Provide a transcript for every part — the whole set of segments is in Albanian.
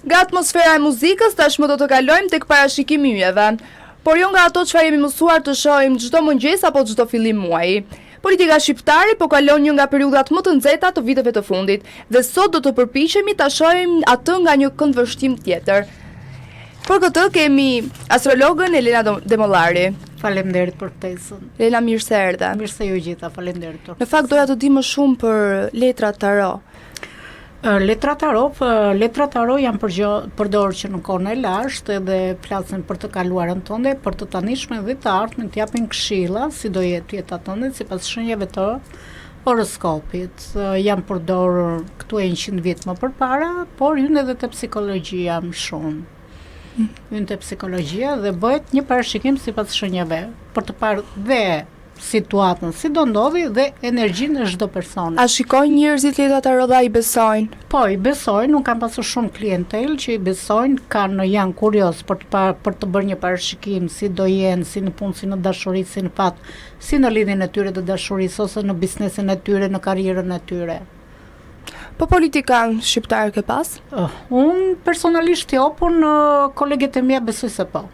Nga atmosfera e muzikës, tashmë do të kalojmë tek parashikimi i yjeve, por jo nga ato çfarë jemi mësuar të shohim çdo mëngjes apo çdo fillim muaji. Politika shqiptare po kalon një nga periudhat më të nxehta të viteve të fundit, dhe sot do të përpiqemi ta shohim atë nga një këndvështrim tjetër. Për këtë kemi astrologën Elena Demollari. Faleminderit për ftesën. Elena, mirë se erdhe. Mirë se ju gjitha, faleminderit. Në fakt doja të di më shumë për letrat tarot. Letrat tarot janë përdorur që në kohën e lashtë edhe flasin për të kaluarën tënde, për të tanishme dhe të ardhmen, të japin këshilla si do jetë jeta tënde sipas shenjave të horoskopit. Janë përdorur këtu e 100 vjet më përpara, por hyn edhe te psikologjia më shumë. Hyn te psikologjia dhe bëhet një parashikim sipas shenjave për të parë dhe situatën si do ndodhi dhe energjinë e çdo personi. A shikojnë njerëzit letrat tarot dhe i besojnë? Po, i besojnë, unë kam pasur shumë klientel që i besojnë, janë kurioz për të bërë një parashikim si do jenë, si në punë, si në dashuri, si në fat, si në lidhjen e tyre të dashurisë ose në biznesin e tyre, në karrierën e tyre. Po politikan shqiptar ke pas? Unë personalisht jo, por në koleget e mia besoj se po.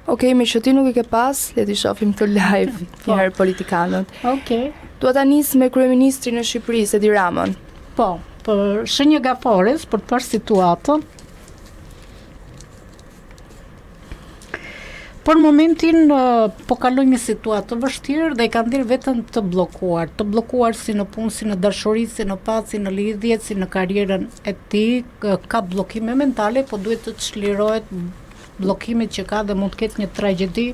Okej, me që ti nuk i ke pas, le t'i shohim të live një herë politikanët. Okej. Dua ta nis me kryeministrin e Shqipërisë, Edi Ramën. Po, për shenjë gafores, për të parë situatën. Për momentin po kaloj një situatë të vështirë dhe i kanë dhënë veten të bllokuar si në punë, si në dashuri, si në patë, si në lidhje, si në karrierën e tij, ka bllokime mentale, po duhet të çlirohet bllokimit që ka dhe mund të ketë një tragjedi,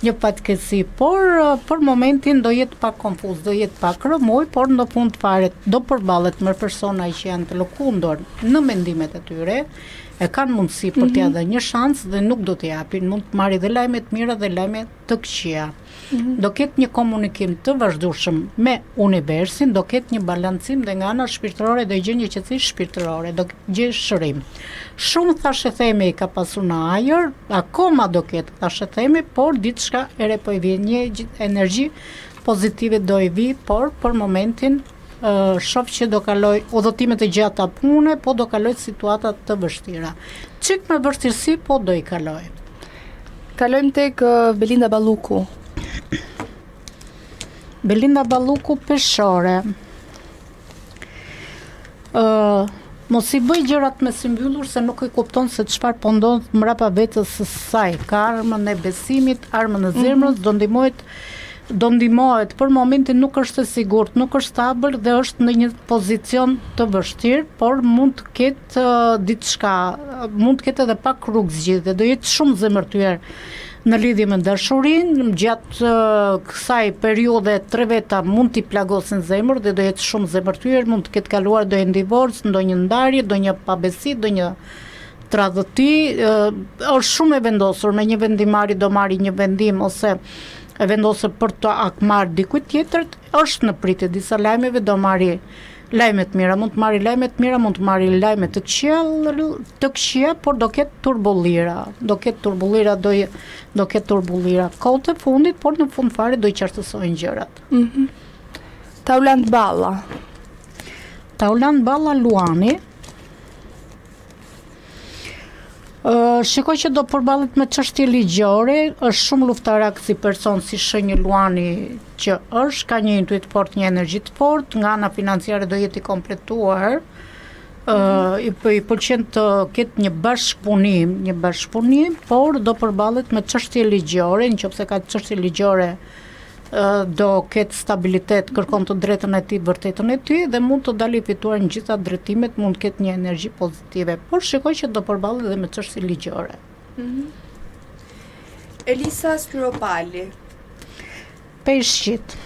një fatkeqësi, por për momentin do jetë pak konfuz, do jetë pak rëmuj, por në fund fare do përballet me persona që janë të lëkundur në mendimet e tyre, e kanë mundësi për t'ia dhënë një shans dhe nuk do t'i japin, mund të marrë dhe lajme të mira dhe lajme të këqija. Do ketë një komunikim të vazhdueshëm me universin, do ketë një balancim dhe nga ana shpirtërore do gjë një qetësi shpirtërore, do gjë shërim. Shumë thashë themi ka pasur në ajër, akoma do ketë thashë themi, por diçka e re po i vjen, një energji pozitive do i vi, por për momentin shoh që do kaloj udhëtime të gjata pune, po do kaloj situata të vështira. Çik me vështirësi, po do i kaloj. Kalojmë tek Belinda Balluku. Belinda Balluku, peshore. Mos i bëj gjërat me sy mbyllur se nuk e kupton se çfarë po ndodh mbrapa vetes së saj. Ka armën e besimit, armën e zemrës, do ndihmohet, për momentin nuk është e sigurt, nuk është stabil dhe është në një pozicion të vështirë, por mund të ketë diçka, mund të ketë edhe pak rrugë zgjidhje, do jetë shumë zemërtyer në lidhje me dashurinë, gjatë kësaj periudhe 3 veta mund t'i plagosin zemër dhe do jetë shumë zemërtyer, mund të ketë kaluar ndonjë divorc, ndonjë ndarje, ndonjë pabesi, ndonjë tradhti, është shumë e vendosur, me një vendimarrje do marrë një vendim ose e vendosur për të akmarrë dikujt tjetër, është në pritje disa lajmeve, do marrë lajme të mira, mund të marrë lajme të mira, mund të marrë lajme të këqija, por do ketë turbullira, do ketë turbullira. Kohët e fundit, por në fund fare do i qartësojnë gjërat. Taulant Balla. Taulant Balla Luani. Shikoj që do përballet me çështje ligjore, është shumë luftarak si person, si shenjë Luani që është, ka një intuit fort, një energji të fortë, nga ana financiare do jetë i kompletuar. I pëlqen të ketë një bashkëpunim, por do përballet me çështje ligjore, nëse ka çështje ligjore do ketë stabilitet, kërkon të drejtën e tij, vërtetën e tij dhe mund të dalë i fituar në gjitha drejtimet, mund të ketë një energji pozitive, por shikoj që do përballet edhe me çështje ligjore. Elisa Spiropali. Peshqit.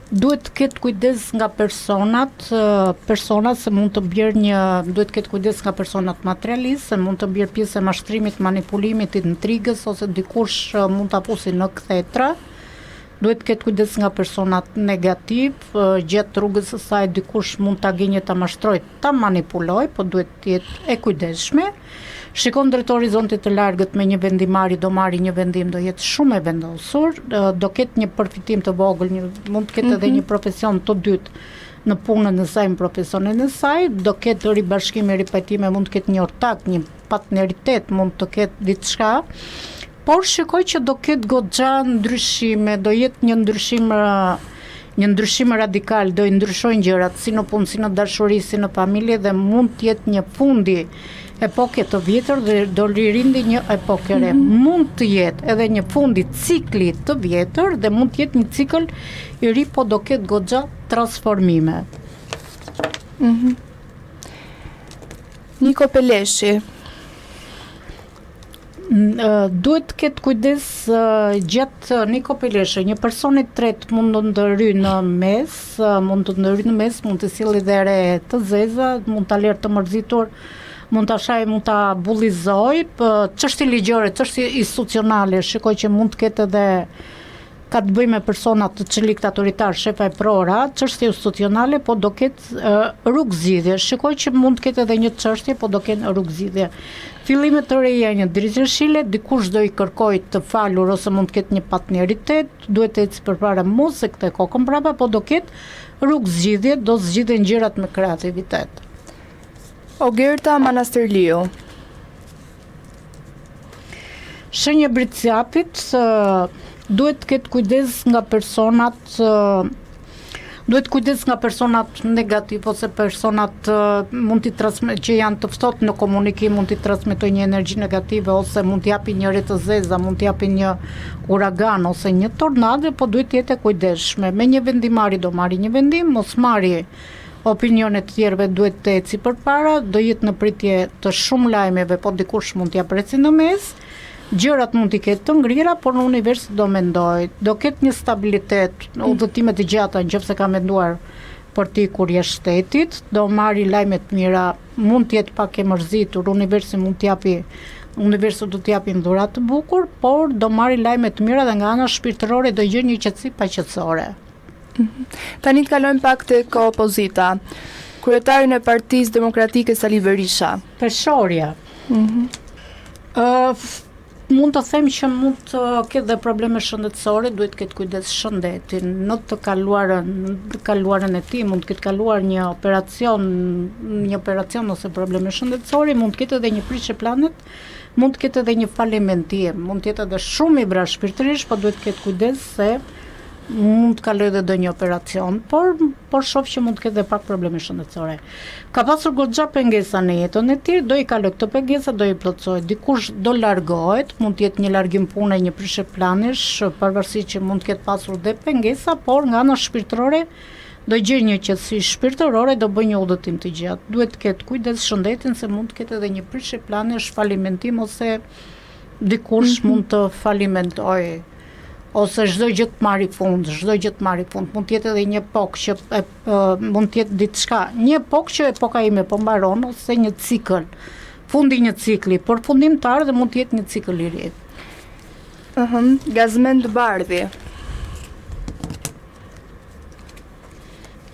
Duhet të ketë kujdes nga personat se mund të bjerë duhet të ketë kujdes nga personat materialistë, se mund të bjerë pjesë e mashtrimit, manipulimit, intrigës ose dikush mund ta pusi në kthetra. Duhet të ketë kujdes nga personat negativ, gjatë rrugës së saj dikush mund ta gënjë, ta mashtrojë, ta manipulojë, po duhet të jetë e kujdesshme. Shikon drejt horizontit të largët me një vendimarrje, do marrë një vendim, do jetë shumë e vendosur, do ketë një përfitim të vogël, mund të ketë edhe një profesion të dytë në punën e saj, në profesionin e saj, do ketë ribashkime, ripajtime, mund të ketë një ortak, një partneritet, mund të ketë diçka, por shikoj që do ketë goxha ndryshime, do jetë një ndryshim radikal, do i ndryshojnë gjërat, si në punë, si në dashuri, si në familje, dhe mund të jetë një fundi epoke të vjetër dhe do ririndi një epokë re. Mund të jetë edhe një fundi cikli të vjetër dhe mund të jetë një cikël i ri, po do ketë goxha transformime. Niko Peleshi. Duhet të ketë kujdes gjatë Niko Peleshi, një person i tretë mund të ndërry në mes, mund të sjellë idere të zeza, mund ta lërë të mërzitur, mund ta shaj, mund ta bullizoj, çështje ligjore, çështje institucionale, shikoj që mund të ketë edhe ka të bëjë me persona të çelik autoritar, shefa e prora, çështje institucionale, po do ketë rrugë zgjidhje. Shikoj që mund të ketë edhe një çështje, po do ketë rrugë zgjidhje. Fillime të reja një dritëshile, dikush do i kërkoj të falur ose mund të ketë një partneritet, duhet të ecë përpara mos se këtë kokën prapa, po do ketë rrugë zgjidhje, do zgjidhen gjërat me kreativitet. Ogerta Manastërliu. Shenjë Britsjapit, duhet të ketë kujdes nga personat negativ ose personat që janë të ftohtë në komunikim, mund t'i transmetojnë një energji negative ose mund t'i japin një re të zeza, mund t'i japin një uragan ose një tornadë, po duhet të jetë e kujdesshme. Me një vendimari do marri një vendim, mos marri opinionet të tjerëve, duhet të eci përpara, do jetë në pritje të shumë lajmeve, po dikush mund t'ja preci në mes. Gjërat mund t'i ketë të ngrira, por në univers do mendoj, do ketë një stabilitet, udhëtime të gjata nëse ka menduar për ti kur je shtetit, do marri lajme të mira, mund të jetë pak e mërzitur, universi do t'japi dhurat të bukur, por do marri lajme të mira dhe nga ana shpirtërore do gjen një qetësi paqetësore. Tani të kalojmë pak tek opozita. Kryetarin e Partisë Demokratike Sali Berisha. Peshorja. Mund të them që mund të ketë dhe probleme shëndetësore, duhet të ketë kujdes shëndetin. Në të kaluarën e tij mund të ketë kaluar një operacion ose probleme shëndetësore, mund të ketë edhe një prishje planet, mund të ketë edhe një falimentim, mund të jetë edhe shumë i brash shpirtërisht, po duhet të ketë kujdes se mund të kaloj dhe do një operacion, por shoh që mund të ketë dhe pak probleme shëndetësore. Ka pasur goxha pengesa në jetën e tij, do i kaloj këto pengesa, do i plotësoj. Dikush do largohet, mund të jetë një largim pune, një prishje planesh, pavarësisht që mund të ketë pasur dhe pengesa, por nga ana shpirtërore do gjej një qetësi shpirtërore, do bëj një udhëtim të gjatë. Duhet të ketë kujdes shëndetin se mund të ketë edhe një prishje planesh, falimentim ose dikush mund të falimentojë. Ose çdo gjë të marri fund, mund të jetë edhe një epokë që mund të jetë diçka, një epokë që epoka ime po mbaron ose një cikël, fundi një cikli, por fundimtar dhe mund të jetë një cikël i ri. Gazmend Bardhi.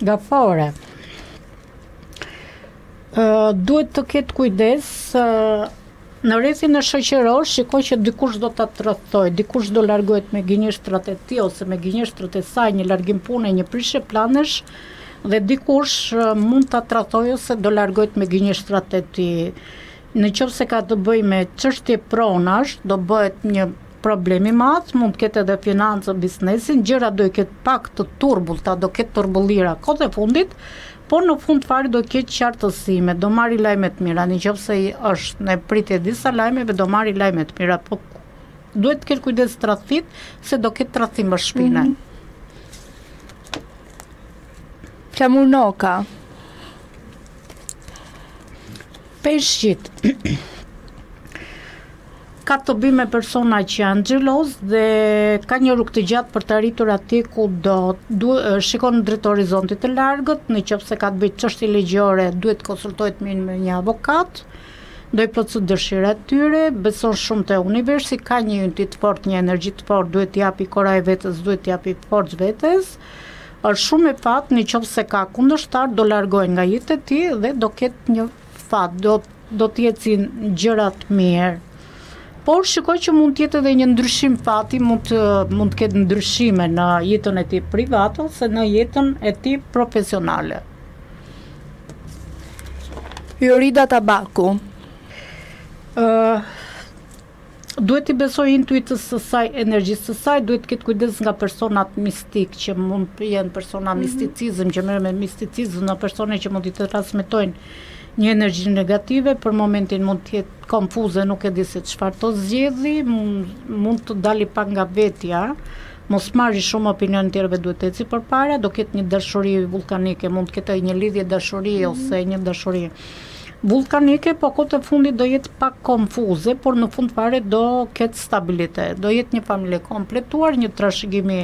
Gafore. Duhet të ketë kujdes. Në rrethin e shoqëror, shikoj që dikush do ta tradhtoj, dikush do largohet me gënjeshtrat e tij ose me gënjeshtrat e saj, një largim pune, një prishje planesh, dhe dikush mund ta tradhtoj ose do largohet me gënjeshtrat e tij. Nëse ka të bëjë me çështje pronash, do bëhet një problem i madh, mund të ketë edhe financë, biznesin, gjëra do i ketë pak të turbullta, do ketë turbullira kohë e fundit. Por në fund fare do ketë qartësime, do marri lajme të mira, nëse është në pritje disa lajmeve, do marri lajme të mira, po duhet të ketë kujdes tradhtit, se do ketë tradhtim në shpinë. Flamur Noka. Peshqit. Ka të bëjë me persona që janë xheloz dhe ka një rrugë të gjatë për të arritur atje ku shikon drejt horizontit të largët, nëse ka të bëjë çështje ligjore, duhet të konsultohet me një avokat, do i plotësoj dëshirat e tyre, beson shumë te universi, ka një unit të fortë, një energji të fortë, duhet t'i japi koraj vetes, duhet t'i japi forcë vetes. Është shumë e fat, nëse ka kundërshtar, do largohen nga jeta e tij dhe do ketë një fat, do të ecin gjëra të mirë. Por shikoj që mund të jetë edhe një ndryshim fati, mund të ketë ndryshime në jetën e tij private ose në jetën e tij profesionale. Jorida Tabaku. Duhet i besoj intuitës së saj, energjisë së saj, duhet të ketë kujdes nga personat mistik që mund të jenë persona misticizëm, që merren me misticizëm, në persone që mund të transmetojnë një energji negative, për momentin mund të jetë konfuze, nuk e di se çfarë të zgjedhë, mund të dali pak nga vetja, mos marrë shumë opinion të tjerëve, duhet të eci përpara, do ketë një dashuri vulkanike, mund të ketë një lidhje dashurie ose një dashuri vulkanike, po kohët e fundit do jetë pak konfuze, por në fund fare do ketë stabilitet, do jetë një familje kompletuar, një trashëgimi,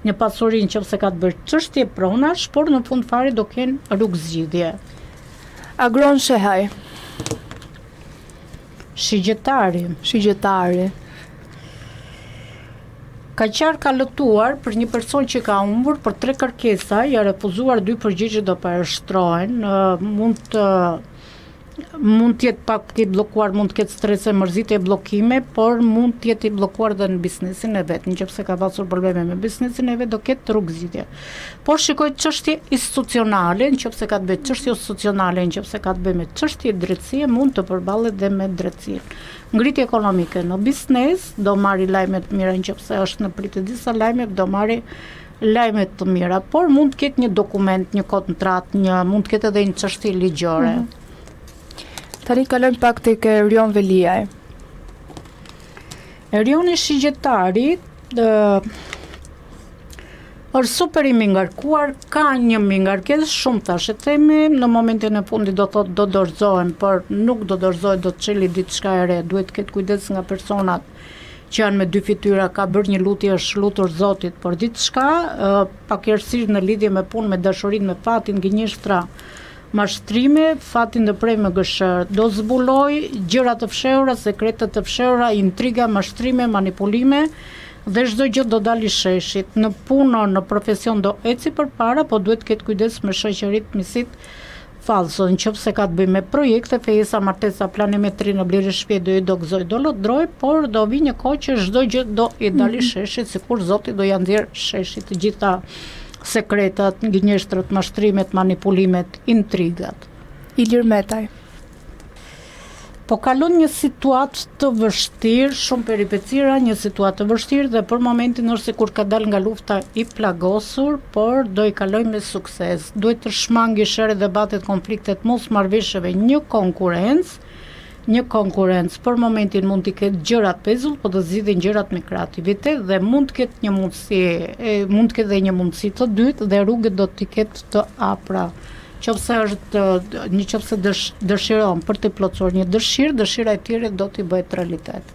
një pasuri nëse ka të bërë çështje pronash, por në fund fare do kenë rrugë zgjidhje. Agron Shehaj. Shigjetari. Ka qarë ka lëtuar për një person që ka humbur për 3 kërkesa, ja refuzuar 2 përgjigje do parashtrohen, mund të jetë pak i bllokuar, mund të ketë strese, mërzitje, bllokime, por mund të jetë i bllokuar edhe në biznesin e vet. Nëse ka pasur probleme me biznesin e vet, do ketë rrugë zgjidhje. Por shikoj çështje institucionale, nëse ka të bëjë çështje institucionale, nëse ka të bëjë me çështje drejtësie, mund të përballet dhe me drejtësinë. Ngritje ekonomike në biznes, do marri lajme të mira, nëse është në pritje disa lajme, do marri lajme të mira, por mund të ketë një dokument, një kontratë, mund të ketë edhe një çështje ligjore. Tani kalojmë pak tek Erion Veliaj. Erioni Shigjetari është super i mingarkuar, ka një mingarkesë shumë tash e themi, në momentin e fundit do thotë do dorëzohen, por nuk do dorëzohet, do të çeli diçka e re, duhet të ketë kujdes nga personat që janë me 2 fytyra, ka bërë një lutje, është lutur Zotit, por diçka pakërësisht në lidhje me punë, me dashurinë, me fatin, gënjeshtra, mashtrime, fatin dhe prej me gëshër, do zbuloj gjëra të fshehura, sekrete të fshehura, intriga, mashtrime, manipulime, dhe çdo gjë do dali sheshit. Në punë, në profesion do eci përpara, po duhet ketë kujdes me shoqëritë, misit falso. Nëse ka të bëjë me projekte, fejesa, martesa, planimetri, në blerje shtëpie do i do gëzoj, do lodroj, por do vi një kohë që çdo gjë do i dali sheshit, sikur Zoti do ja nxjerr sheshit të gjitha sekretat, gënjeshtrat, mashtrimet, manipulimet, intrigat. Ilir Metaj. Po kalon një situatë të vështirë, shumë peripecira, një situatë të vështirë dhe për momentin është sikur ka dalë nga lufta i plagosur, por do i kaloj me sukses. Duhet të shmangi shere debatet, konfliktet, mos marrëveshjeve, një konkurrencë, për momentin mund t'i ketë gjërat pezull, po të zgjidhin gjërat me kreativitet dhe mund të ketë një mundësi, mund të ketë dhe një mundësi të dytë dhe rrugët do t'i ketë të hapura. Nëse dëshiron për të plotësuar një dëshirë, dëshira e tjere do t'i bëhet realitet.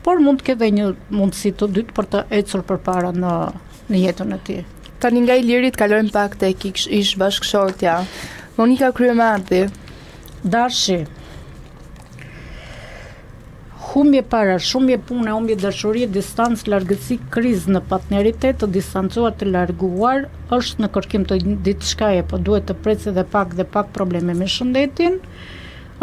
Por mund të ketë dhe një mundësi të dytë për të ecur përpara në jetën e tij. Tani nga Ilirit kalojmë pak tek ish bashkëshortja. Monika Kryemati. Dashi. Humbje para, shumje pune, humbje dashurie, distancë, largësi, krizë në partneritet, të distancuar, të larguar, është në kërkim të diçkaje, po duhet të presë dhe pak probleme me shëndetin.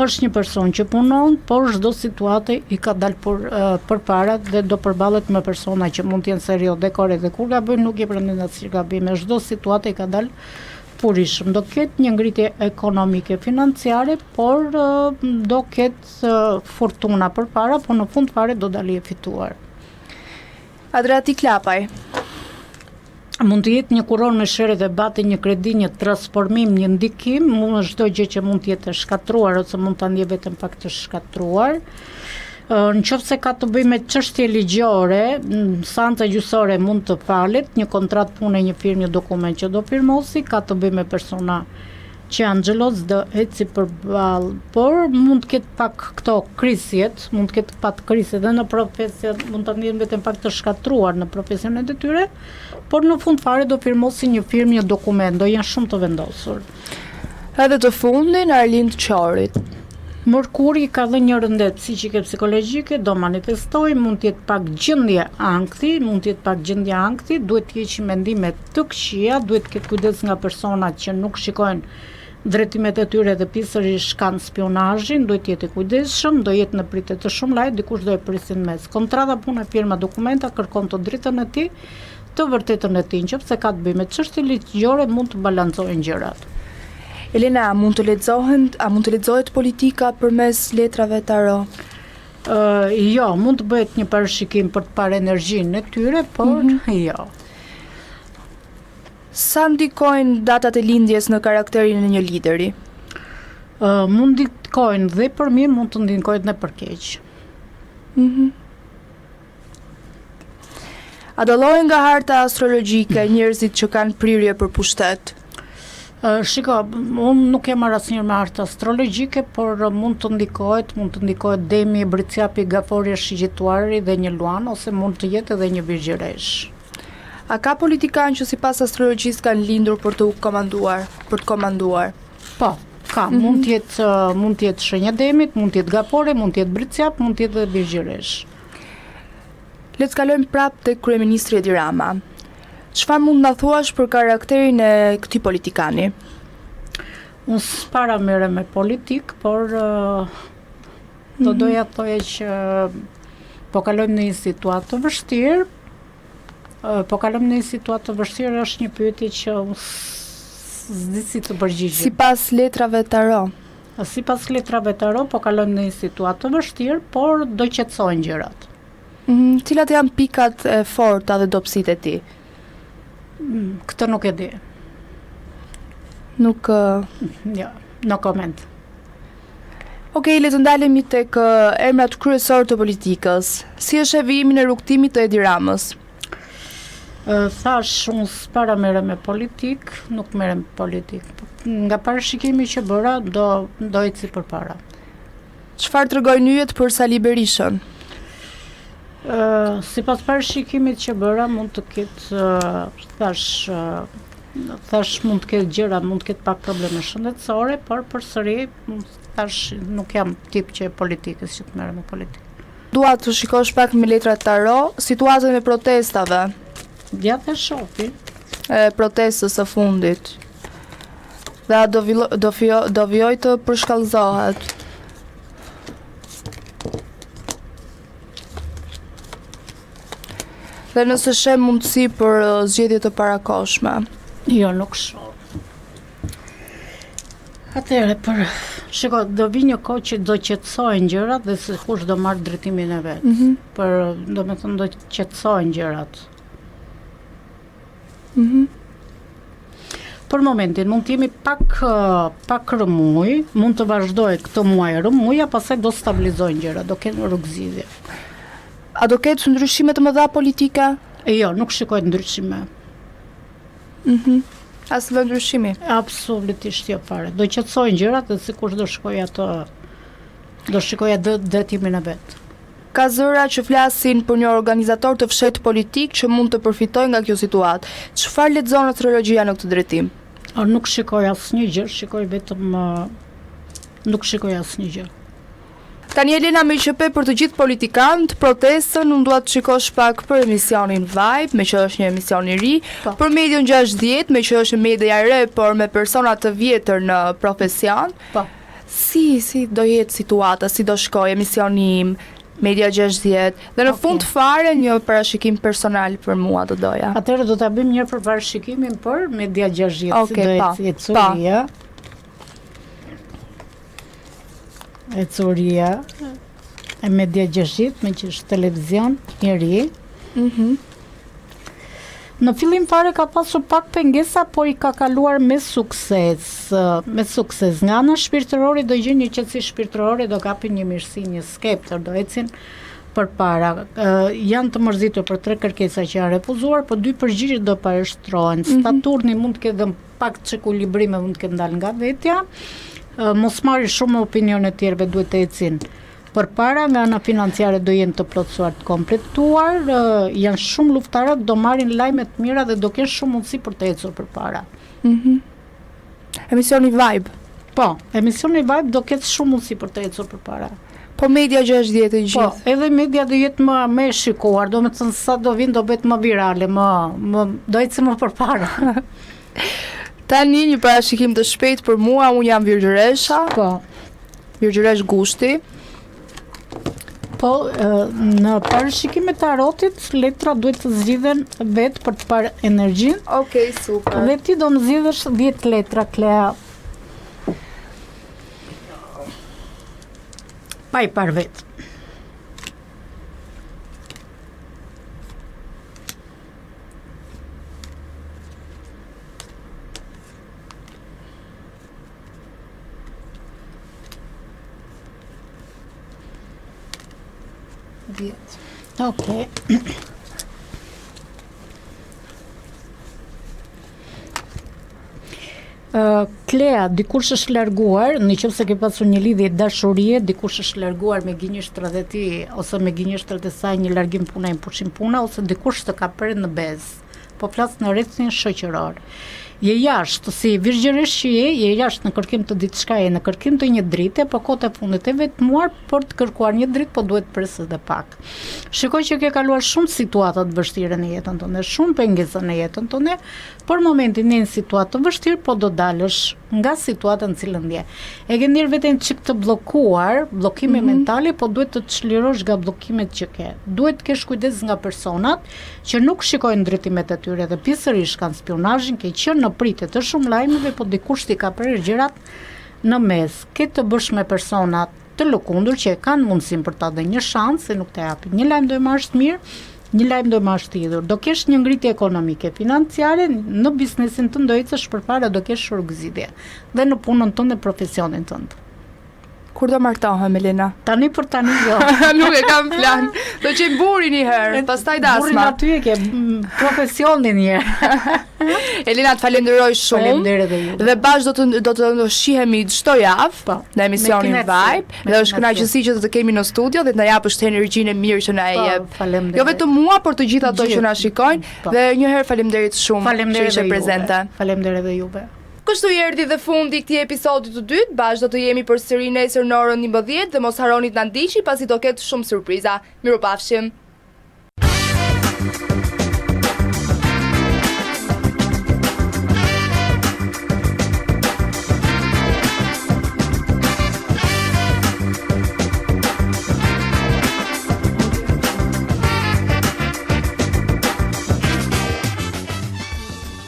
Është një person që punon, por çdo situatë i ka dalë përpara dhe do përballet me persona që mund të jenë serioz dhe korrekt dhe kur gabojnë nuk i përmendet si gabime. Çdo situatë i ka dalë purishëm. Do ketë një ngritje ekonomike, financiare, por do ketë fortuna përpara, por në fund fare do dali e fituar. Adriatik Lapaj. Mund të jetë një kuron me shere dhe bati, një kredi, një transformim, një ndikim, çdo gjë që mund të jetë e shkatruar ose mund ta ndjej vetëm pak të shkatruar. Nëse ka të bëjë me çështje ligjore, seanca gjyqësore mund të falet, një kontratë pune, një firmë, një dokument që do firmosi, ka të bëjë me persona që janë xheloz do eci përballë, por mund të ketë pak këto krizjet, mund të ketë pak krizje edhe në profesion, mund të ndjen vetëm pak të shkatruar në profesionet e tyre, por në fund fare do firmosi një firmë, një dokument, do janë shumë të vendosur. Edhe të fundin Arlind Qorit. Mërkuri ka dhe një rëndet psiqike psikologjike, do manifestoj, mund të jetë pak gjendje ankthi, duhet të heqë mendime të këqija, duhet të ketë kujdes nga personat që nuk shikojnë drejtimet e tyre dhe pisërisht kanë spionazhin, duhet jetë i kujdesshëm, do jetë në pritje të shumë lajë, dikush do e prisin mes. Kontrata punë e firma dokumenta kërkon të dritën e tij, të vërtetën e tij, nëse ka të bëjë me çështje ligjore, mund të balancojnë gjërat. Elena, a mund të lexohet politika përmes letrave taro? Jo, mund të bëhet një parashikim për të parë energjinë e tyre, por jo. Sa ndikojnë datat e lindjes në karakterin e një lideri? Mund ndikojnë dhe për mirë, mund të ndikojnë dhe për keq. A dallohen nga harta astrologjike njerëzit që kanë prirje për pushtet? Shiko, unë nuk jam marrë asnjëherë me hartë astrologjike, por mund të ndikohet demi, bricjapi, gafori, shigjituari dhe një luan, ose mund të jetë edhe një virgjëresh. A ka politikan që sipas astrologjisë kanë lindur për të komanduar? Po, ka, mund të jetë shenja demit, mund të jetë gafore, mund të jetë bricjap, mund të jetë edhe virgjëresh. Le të kalojmë prapë te kryeministri Edi Rama. Çfarë mund na thuash për karakterin e këtij politikani? Unë s'para merrem me politik, por do doja të thoja që po kalojmë në një situatë të vështirë. Është një pyetje që s'di si të përgjigjem. Sipas letrave taro. Sipas letrave taro, po kalojmë në një situatë të vështirë, por do qetësojnë gjërat. Cilat janë pikat e forta dhe dobësitë e tij? Këtë nuk e di. Nuk... Jo, no comment. Okej, le të ndalemi tek emrat kryesor të politikës. Si është vijimi në rrugtimit të Edi Ramës? Thash, unë s'para merrem me politik, nuk merrem me politik. Nga parashikimi që bëra, do eci përpara. Çfarë tregojnë yjet për Sali Berishën? Sipas parashikimit që bëra, mund të ketë, thash mund të ketë gjëra, mund të ketë pak probleme shëndetësore, por përsëri thash nuk jam tip që e politikës që të merrem me politikë. Dua të shikosh pak me letrat taro situatën e protestave. Ja të shofi. Protestës së fundit. Dhe do vijoj të përshkallëzohet. Dhe nëse shem mundësi për zgjedhje të parakoshme. Jo, nuk shoh. Atëherë, shiko, do vi një kohë që do qetësohen gjërat dhe se kush do marrë drejtimin e vet. Do të qetësohen gjërat. Për momentin mund të jemi pak rëmuj, mund të vazhdojë këtë muaj rëmuja, pastaj do stabilizojnë gjërat, do kenë rrugëzidhje. A do ketë ndryshime të mëdha politike? Jo, nuk shikoj ndryshime. Asnjë ndryshimi? Absolutisht jo fare. Do qetësojnë gjërat dhe sikush do shikoja drejtimin e vet. Ka zëra që flasin për një organizator të fshehtë politik që mund të përfitojë nga kjo situatë. Çfarë lexon astrologjia në këtë drejtim? Nuk shikoj asnjë gjë, nuk shikoj asnjë gjë. Tani Elena me qëpe për të gjithë politikanët, protestën, unë dua të shikosh pak për emisionin Vibe, me që është një emision i ri, për Medion 60, me që është media e re, por me persona të vjetër në profesion. Si do jetë situata, si do shkoj emisioni im, Media 60, dhe në fund fare një parashikim personal për mua do doja. Atëherë do ta bëjmë një për parashikimin për Media 60, si do jetë curia. Curia e Media 60, me që është televizion i ri. Në fillim fare ka pasur pak pengesa, por i ka kaluar me sukses. Nga ana shpirtërore do gjejnë një qetësi shpirtërore, do kapin një mirësi, një skeptër, do ecin përpara. Janë të mërzitur për 3 kërkesa që janë refuzuar, por 2 përgjigje do parashtrohen. Saturni mund të ketë pak çekuilibrime, mund të ketë ndal nga vetja. Mos marri shumë opinione të tjerëve, duhet të ecin përpara, nga ana financiare do jenë të plotësuar, të kompletuar, janë shumë luftarët, do marrin lajme të mira dhe do kenë shumë mundësi për të ecur përpara. Emisioni Vibe. Po, emisioni Vibe do ketë shumë mundësi për të ecur përpara. Po Media 60 e gjithë. Po, edhe media do jetë më e shikuar, do me të thënë sa do vinë do bëhet më virale, do ecë më përpara. Tani një parashikim të shpejt për mua, unë jam Virgjëresha. Po. Virgjëresh Gushti. Po, në parashikimet e tarotit, letra duhet të zgjidhen vetë për të parë energjinë. Okej, super. Dhe ti do më zgjidhësh 10 letra, Klea. Pa i parë vetë. Okej. Klea, dikush është larguar, nëse ke pasur një lidhje dashurie, dikush është larguar me gënjeshtrat e tij ose me gënjeshtrat e saj, një largim pune, një pushim puna, ose dikush të ka prerë në bezë. Po flas në rrethin shoqëror. Je jashtë, si Virgjëresh që je jashtë në kërkim të diçka, je në kërkim të një drite, po kohët e fundit e vetmuar për të kërkuar një dritë, po duhet presë edhe pak. Shikoj që ke kaluar shumë situata të vështira në jetën tënde, shumë pengesa në jetën tënde, për momentin në një situatë të vështirë, po do dalësh nga situata në cilën je. E ke ndjerë veten çik të bllokuar, bllokime mentale, po duhet të çlirosh nga bllokimet që ke. Duhet të kesh kujdes nga personat që nuk shikojnë drejtimet e tyre dhe pjesërisht kanë spionazhin, ke qenë në pritje të shumë lajmeve, po dikush ti ka prerë gjërat në mes. Ke të bësh me personat të lëkundur që e kanë mundësinë për ta dhënë një shans, se nuk të japin. Një lajm do e marrësh të mirë, një lajm do e marrësh të hidhur. Do kesh një ngritje ekonomike, financiare, në biznesin tënd do ecësh përpara, do kesh shurgëzidhje dhe në punën tënde, profesionin tënd. Kur do martohem, Elena? Tani për tani jo. Nuk e kam plan. Do qej burin një herë, pastaj dasma. Burin aty e ke profesionin një herë. Elena, të falenderoj shumë. Faleminderit edhe ju. Dhe bashkë do të shihemi çdo javë në emisionin Vibe. Dhe është kënaqësi që të kemi në studio dhe të na japësh të energjinë e mirë që na e jep. Jo vetëm mua, por të gjithë ato që na shikojnë. Dhe një herë faleminderit shumë që ishe prezente. Faleminderit edhe juve. Kështu i erdhi dhe fundi këtij episodi të dytë. Bashkë do të jemi përsëri nesër në orën 11 dhe mos harroni të na ndiqni pasi do ketë shumë surpriza. Mirupafshim.